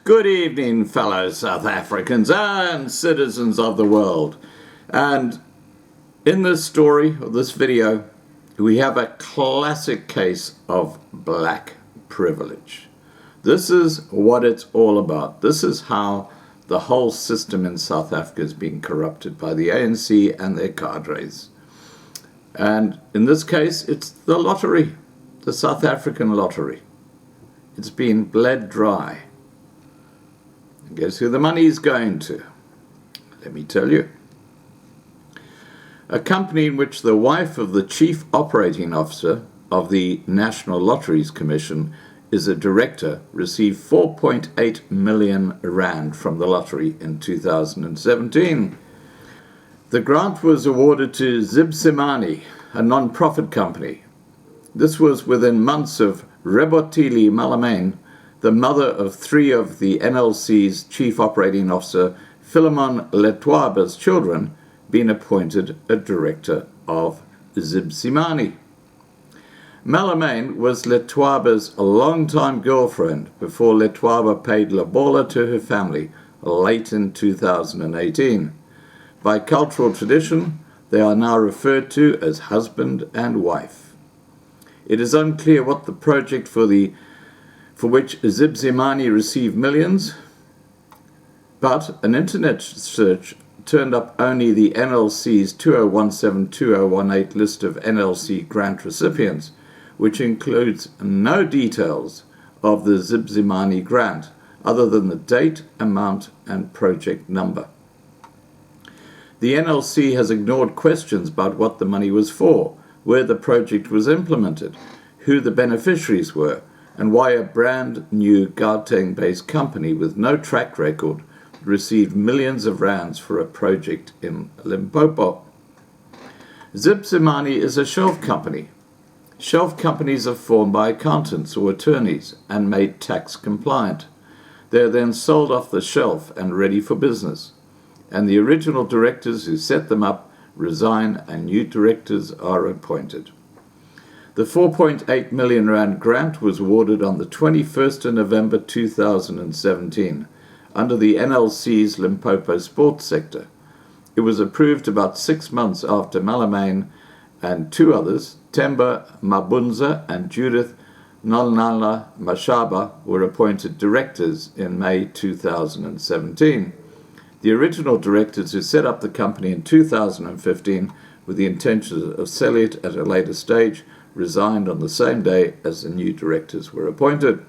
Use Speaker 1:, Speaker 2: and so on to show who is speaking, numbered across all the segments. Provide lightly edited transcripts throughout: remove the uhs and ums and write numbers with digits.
Speaker 1: Good evening, fellow South Africans and citizens of the world. And in this story, or this video, we have a classic case of black privilege. This is what it's all about. This is how the whole system in South Africa is being corrupted by the ANC and their cadres. And in this case, it's the lottery, the South African lottery. It's been bled dry. And guess who the money is going to? Let me tell you. A company in which the wife of the chief operating officer of the National Lotteries Commission is a director received 4.8 million rand from the lottery in 2017. The grant was awarded to Zip Zimani, a non-profit company. This was within months of Rebotile Malamane, the mother of three of the NLC's chief operating officer Philemon Letwaba's children, being appointed a director of Zip Zimani. Malamane was Letwaba's longtime girlfriend before Letwaba paid lobola to her family late in 2018. By cultural tradition, they are now referred to as husband and wife. It is unclear what the project for which Zip Zimani received millions, but an internet search turned up only the NLC's 2017-2018 list of NLC grant recipients, which includes no details of the Zip Zimani grant other than the date, amount, and project number. The NLC has ignored questions about what the money was for, where the project was implemented, who the beneficiaries were, and why a brand new Gauteng-based company with no track record received millions of rands for a project in Limpopo. Zip Zimani is a shelf company. Shelf companies are formed by accountants or attorneys and made tax compliant. They are then sold off the shelf and ready for business. And the original directors who set them up resign and new directors are appointed. The 4.8 million rand grant was awarded on the 21st of November 2017 under the NLC's Limpopo sports sector. It was approved about 6 months after Malamane and two others, Temba Mabunza and Judith Nolnala Mashaba, were appointed directors in May 2017. The original directors who set up the company in 2015 with the intention of selling it at a later stage resigned on the same day as the new directors were appointed.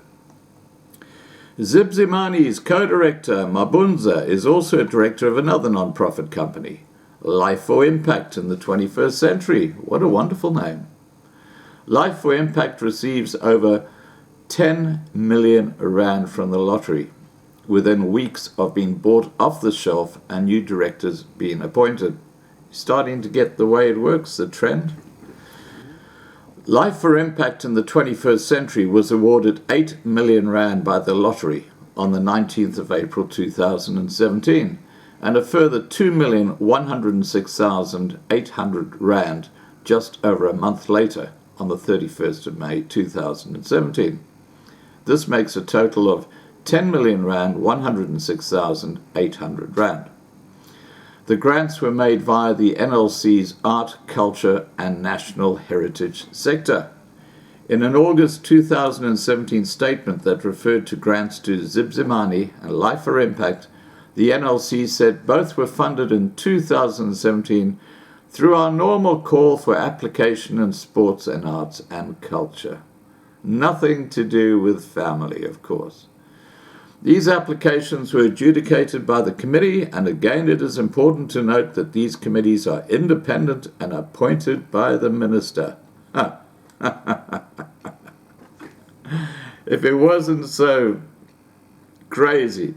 Speaker 1: Zip Zimani's co-director, Mabunza, is also a director of another non-profit company, Life for Impact in the 21st Century. What a wonderful name. Life for Impact receives over 10 million rand from the lottery within weeks of being bought off the shelf and new directors being appointed. Starting to get the way it works, the trend. Life for Impact in the 21st Century was awarded 8 million rand by the lottery on the 19th of April 2017 and a further 2,106,800 rand just over a month later on the 31st of May 2017. This makes a total of 10 million rand, 106,800 rand. The grants were made via the NLC's Art, Culture and National Heritage sector. In an August 2017 statement that referred to grants to Zip Zimani and Life for Impact, the NLC said both were funded in 2017 through our normal call for application in sports and arts and culture. Nothing to do with family, of course. These applications were adjudicated by the committee, and again it is important to note that these committees are independent and appointed by the minister. If it wasn't so crazy,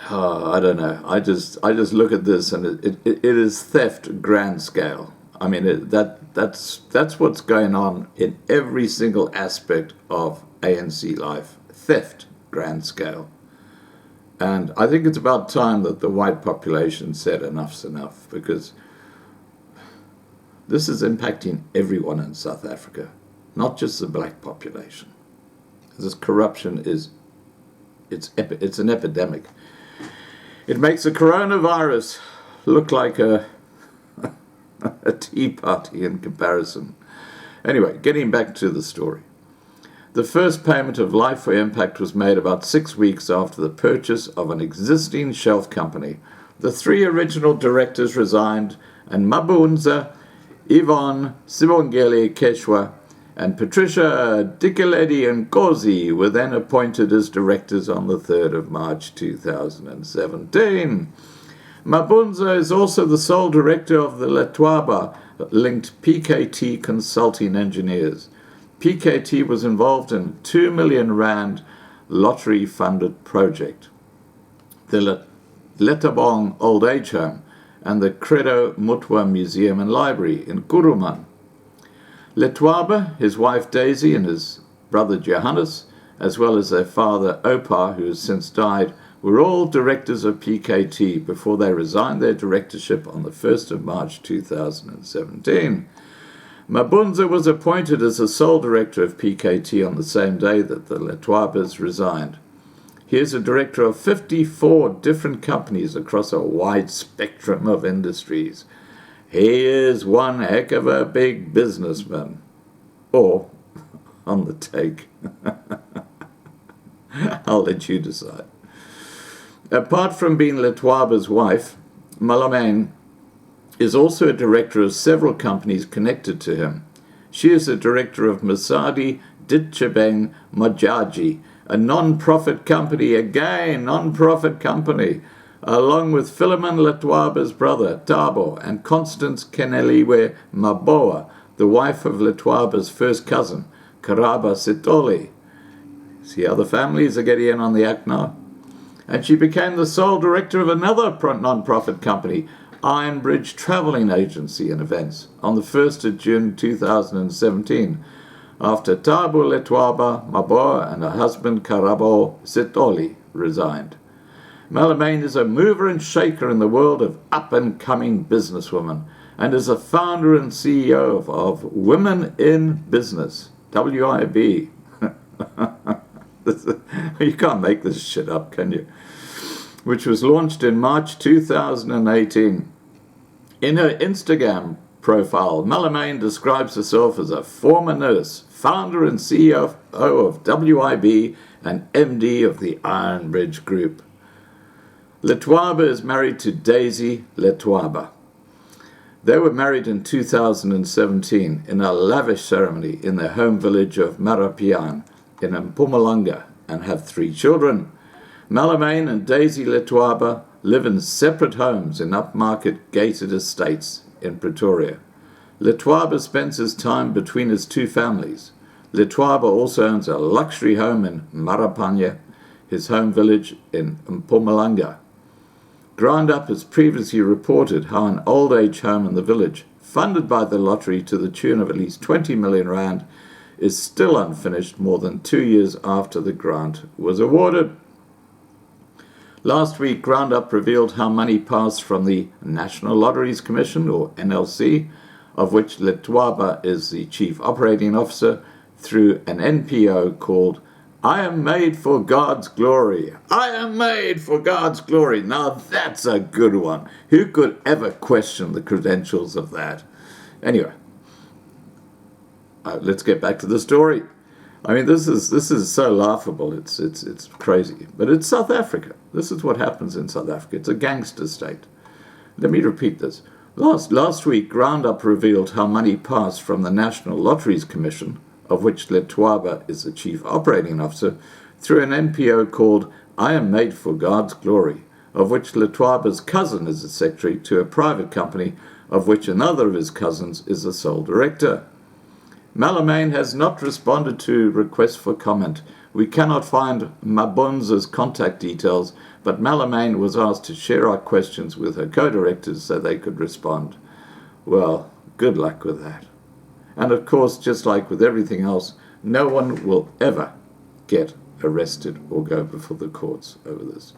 Speaker 1: I don't know. I just look at this and it is theft grand scale. I mean that's what's going on in every single aspect of ANC life. Theft grand scale. And I think it's about time that the white population said enough's enough, because this is impacting everyone in South Africa, not just the black population. This corruption is it's an epidemic. It makes the coronavirus look like a tea party in comparison. Anyway, getting back to the story. The first payment of Life for Impact was made about 6 weeks after the purchase of an existing shelf company. The 3 original directors resigned, and Mabunza, Yvonne Sibongile Keshwa, and Patricia Dikeledi Nkosi were then appointed as directors on the 3rd of March 2017. Mabunza is also the sole director of the Letwaba-linked PKT Consulting Engineers. PKT was involved in a 2 million rand lottery-funded project, the Lettabong Old Age Home, and the Credo Mutwa Museum and Library in Kuruman. Letwaba, his wife Daisy, and his brother Johannes, as well as their father Opa, who has since died, were all directors of PKT before they resigned their directorship on the 1st of March 2017. Mabunza was appointed as the sole director of PKT on the same day that the Letwabas resigned. He is a director of 54 different companies across a wide spectrum of industries. He is one heck of a big businessman. Or on the take. I'll let you decide. Apart from being Letwaba's wife, Malamane is also a director of several companies connected to him. She is a director of Masadi Ditchebeng Majaji, a non-profit company, along with Philemon Letwaba's brother, Tabo, and Constance Keneliwe Maboa, the wife of Letwaba's first cousin, Karaba Sitoli. See how the families are getting in on the act now? And she became the sole director of another non-profit company, Ironbridge Travelling Agency and Events, on the 1st of June 2017, after Tabo Letwaba Maboa and her husband Karabo Sitoli resigned. Malamane is a mover and shaker in the world of up-and-coming businesswomen and is a founder and CEO of Women in Business, WIB. You can't make this shit up, can you? Which was launched in March 2018. In her Instagram profile, Malamane describes herself as a former nurse, founder and CEO of WIB, and MD of the Ironbridge Group. Letwaba is married to Daisy Letwaba. They were married in 2017 in a lavish ceremony in their home village of Marapian in Mpumalanga and have 3 children. Malamane and Daisy Letwaba live in separate homes in upmarket gated estates in Pretoria. Letwaba spends his time between his 2 families. Letwaba also owns a luxury home in Marapanya, his home village in Mpumalanga. Ground Up has previously reported how an old age home in the village, funded by the lottery to the tune of at least 20 million rand, is still unfinished more than 2 years after the grant was awarded. Last week, Ground Up revealed how money passed from the National Lotteries Commission, or NLC, of which Letwaba is the Chief Operating Officer, through an NPO called I Am Made for God's Glory. I am made for God's glory. Now that's a good one. Who could ever question the credentials of that? Anyway, let's get back to the story. I mean, this is so laughable. It's crazy. But it's South Africa. This is what happens in South Africa. It's a gangster state. Let me repeat this. Last week, Ground Up revealed how money passed from the National Lotteries Commission, of which Letwaba is the Chief Operating Officer, through an NPO called I Am Made for God's Glory, of which Letwaba's cousin is the secretary, to a private company, of which another of his cousins is the sole director. Malamane has not responded to requests for comment. We cannot find Mabunza's contact details, but Malamane was asked to share our questions with her co-directors so they could respond. Well, good luck with that. And of course, just like with everything else, no one will ever get arrested or go before the courts over this.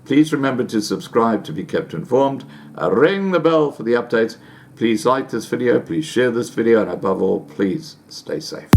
Speaker 1: Please remember to subscribe to be kept informed. Ring the bell for the updates. Please like this video, please share this video, and above all, please stay safe.